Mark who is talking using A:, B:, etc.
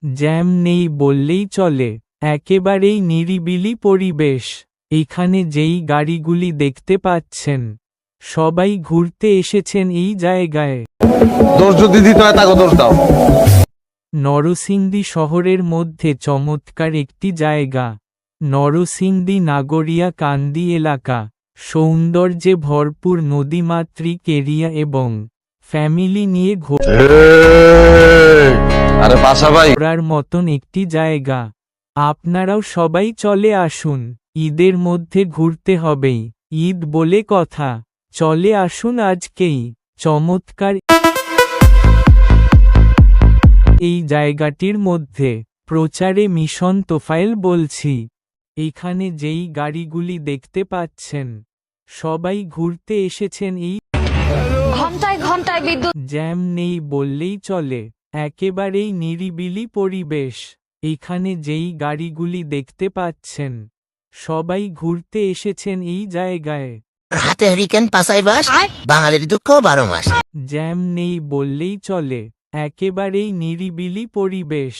A: Jam নেই বললেই চলে, একেবারেই নিরিবিলি পরিবেশ। এখানে যেই গাড়িগুলি দেখতে পাচ্ছেন, সবাই ঘুরতে এসেছেন এই জায়গায়।
B: দোষ যদি দিতে হয় তাকে দোষ দাও।
A: নরসিংদী শহরের মধ্যে চমৎকার একটি জায়গা, নরসিংদী নাগরিয়া কান্দি এলাকা। সৌন্দর্যে ভরপুর নদীমাতৃক এরিয়া এবং ফ্যামিলি নিয়ে
B: আরে পাশা ভাই,
A: ঘোরার মতন একটি জায়গা। আপনারাও সবাই চলে আসুন, ঈদের মধ্যে ঘুরতে হবেই, ঈদ বলে কথা। চলে আসুন আজকেই। চমৎকার এই জায়গাটির মধ্যে প্রচারে মিশন তোফায়েল বলছি। এখানে যেই গাড়িগুলি দেখতে পাচ্ছেন, সবাই ঘুরতে এসেছেন এই
C: ঘন্টায় ঘন্টায় বিদ্যুৎ।
A: জ্যাম নেই বললেই চলে, একেবারেই নিরিবিলি পরিবেশ। এখানে যেই গাড়িগুলি দেখতে পাচ্ছেন, সবাই ঘুরতে এসেছেন এই জায়গায়।
D: হাতে হরিকেন পাশাই বাস, বাঙালির দুঃখ 12 মাস।
A: জ্যাম নেই বললেই চলে, একেবারেই নিরিবিলি পরিবেশ।